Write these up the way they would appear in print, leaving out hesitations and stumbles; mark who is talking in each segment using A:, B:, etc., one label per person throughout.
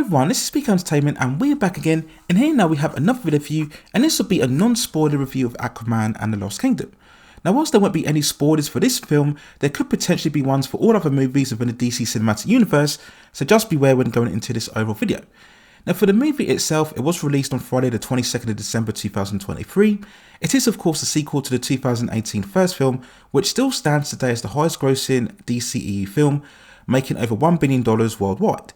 A: everyone, this is Speak Entertainment and we're back again, and here now we have another video for you, and this will be a non-spoiler review of Aquaman and the Lost Kingdom. Now whilst there won't be any spoilers for this film, there could potentially be ones for all other movies within the DC Cinematic Universe, so just beware when going into this overall video. Now for the movie itself, it was released on Friday the 22nd of December 2023. It is of course a sequel to the 2018 first film, which still stands today as the highest grossing DCEU film, making over $1 billion worldwide.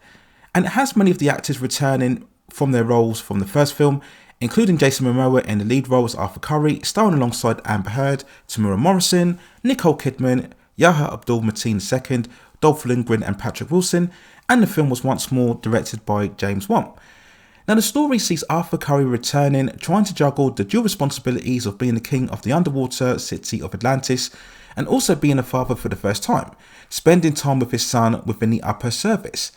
A: And it has many of the actors returning from their roles from the first film, including Jason Momoa in the lead role as Arthur Curry, starring alongside Amber Heard, Temura Morrison, Nicole Kidman, Yahya Abdul-Mateen II, Dolph Lundgren and Patrick Wilson, and the film was once more directed by James Wan. Now the story sees Arthur Curry returning, trying to juggle the dual responsibilities of being the king of the underwater city of Atlantis, and also being a father for the first time, spending time with his son within the upper service.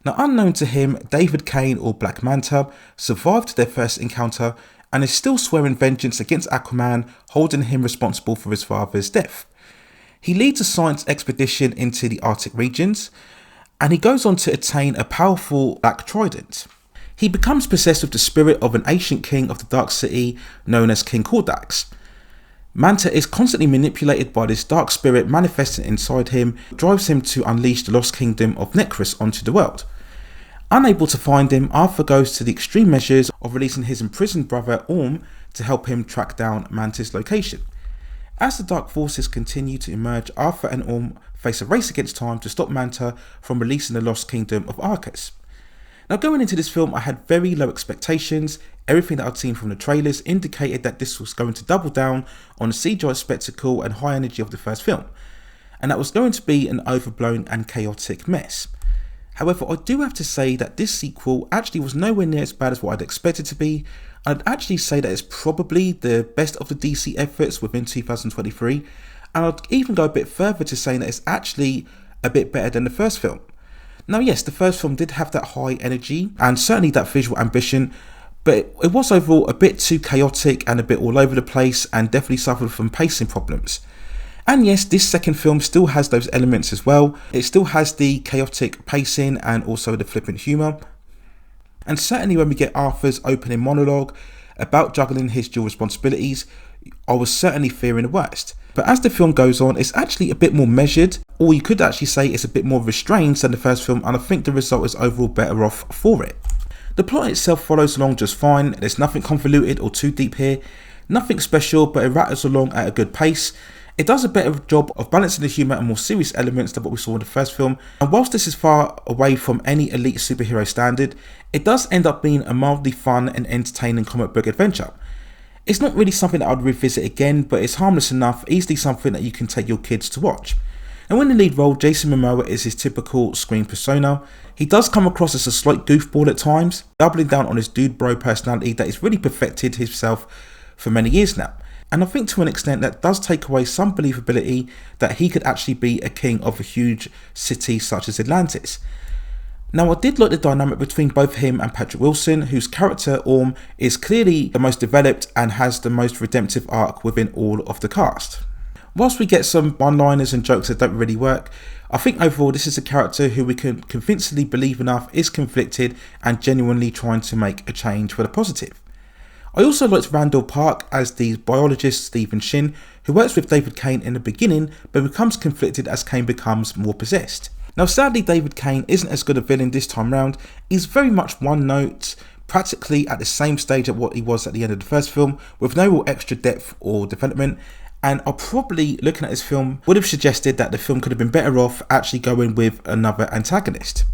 A: Now unknown to him, David Cain or Black Manta survived their first encounter and is still swearing vengeance against Aquaman, holding him responsible for his father's death. He leads a science expedition into the Arctic regions, and he goes on to attain a powerful black trident. He becomes possessed with the spirit of an ancient king of the Dark City known as King Kordax. Manta is constantly manipulated by this dark spirit manifesting inside him, drives him to unleash the lost kingdom of Necrus onto the world. Unable to find him, Arthur goes to the extreme measures of releasing his imprisoned brother Orm to help him track down Manta's location. As the dark forces continue to emerge, Arthur and Orm face a race against time to stop Manta from releasing the lost kingdom of Arcus. Now going into this film, I had very low expectations. Everything that I'd seen from the trailers indicated that this was going to double down on the CGI spectacle and high energy of the first film, and that was going to be an overblown and chaotic mess. However, I do have to say that this sequel actually was nowhere near as bad as what I'd expected to be. I'd actually say that it's probably the best of the DC efforts within 2023, and I'd even go a bit further to saying that it's actually a bit better than the first film. Now yes, the first film did have that high energy and certainly that visual ambition, but it was overall a bit too chaotic and a bit all over the place, and definitely suffered from pacing problems. And yes, this second film still has those elements as well. It still has the chaotic pacing and also the flippant humour. And certainly when we get Arthur's opening monologue about juggling his dual responsibilities, I was certainly fearing the worst. But as the film goes on, it's actually a bit more measured, or you could actually say it's a bit more restrained than the first film, and I think the result is overall better off for it. The plot itself follows along just fine. There's nothing convoluted or too deep here, nothing special, but it rattles along at a good pace. It does a better job of balancing the humour and more serious elements than what we saw in the first film, and whilst this is far away from any elite superhero standard, it does end up being a mildly fun and entertaining comic book adventure. It's not really something that I'd revisit again, but it's harmless enough, easily something that you can take your kids to watch. And in the lead role, Jason Momoa is his typical screen persona. He does come across as a slight goofball at times, doubling down on his dude bro personality that he's really perfected himself for many years now. And I think to an extent that does take away some believability that he could actually be a king of a huge city such as Atlantis. Now I did like the dynamic between both him and Patrick Wilson, whose character Orm is clearly the most developed and has the most redemptive arc within all of the cast. Whilst we get some one-liners and jokes that don't really work, I think overall this is a character who we can convincingly believe enough is conflicted and genuinely trying to make a change for the positive. I also liked Randall Park as the biologist Stephen Shin, who works with David Cain in the beginning but becomes conflicted as Cain becomes more possessed. Now sadly David Cain isn't as good a villain this time round. He's very much one note, practically at the same stage at what he was at the end of the first film, with no real extra depth or development, and I probably, looking at this film, would have suggested that the film could have been better off actually going with another antagonist.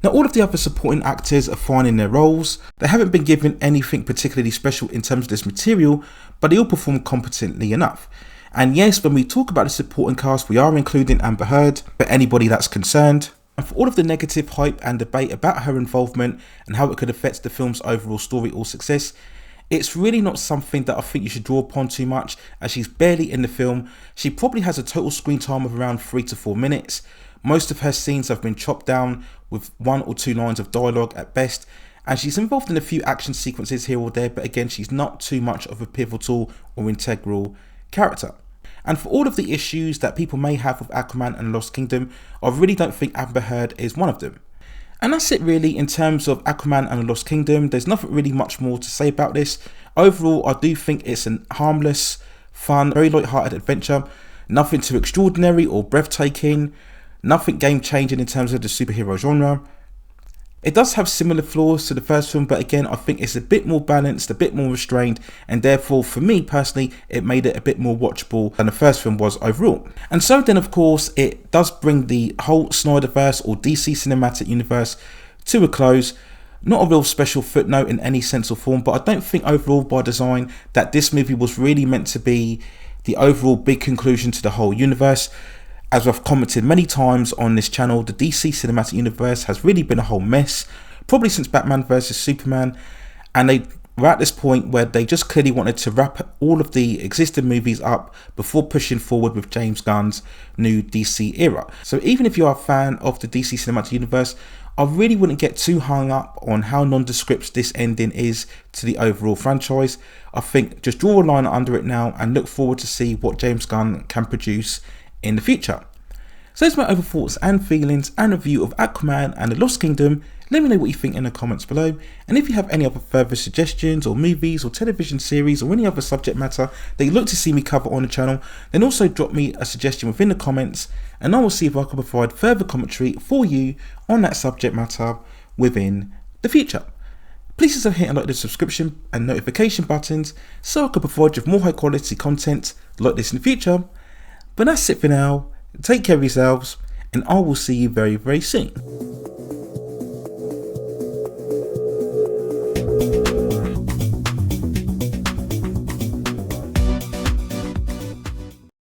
A: Now all of the other supporting actors are fine in their roles. They haven't been given anything particularly special in terms of this material, but they all perform competently enough. And yes, when we talk about the supporting cast, we are including Amber Heard, for anybody that's concerned. And for all of the negative hype and debate about her involvement and how it could affect the film's overall story or success, it's really not something that I think you should draw upon too much, as she's barely in the film. She probably has a total screen time of around 3 to 4 minutes. Most of her scenes have been chopped down with 1 or 2 lines of dialogue at best, and she's involved in a few action sequences here or there, but again she's not too much of a pivotal or integral character. And for all of the issues that people may have with Aquaman and Lost Kingdom, I really don't think Amber Heard is one of them. And that's it really in terms of Aquaman and the Lost Kingdom. There's nothing really much more to say about this. Overall, I do think it's a harmless, fun, very light-hearted adventure. Nothing too extraordinary or breathtaking. Nothing game-changing in terms of the superhero genre. It does have similar flaws to the first film, but again, I think it's a bit more balanced, a bit more restrained, and therefore, for me personally, it made it a bit more watchable than the first film was overall. And so then, of course, it does bring the whole Snyderverse or DC Cinematic Universe to a close. Not a real special footnote in any sense or form, but I don't think overall by design that this movie was really meant to be the overall big conclusion to the whole universe. As I've commented many times on this channel, the DC Cinematic Universe has really been a whole mess, probably since Batman vs Superman, and they were at this point where they just clearly wanted to wrap all of the existing movies up before pushing forward with James Gunn's new DC era. So even if you are a fan of the DC Cinematic Universe, I really wouldn't get too hung up on how nondescript this ending is to the overall franchise. I think just draw a line under it now and look forward to see what James Gunn can produce in the future. So that's my overall thoughts and feelings and review of Aquaman and the Lost Kingdom. Let me know what you think in the comments below, and if you have any other further suggestions or movies or television series or any other subject matter that you'd like to see me cover on the channel, then also drop me a suggestion within the comments and I will see if I can provide further commentary for you on that subject matter within the future. Please consider hitting like the subscription and notification buttons so I can provide you with more high quality content like this in the future. But that's it for now. Take care of yourselves, and I will see you very, very soon.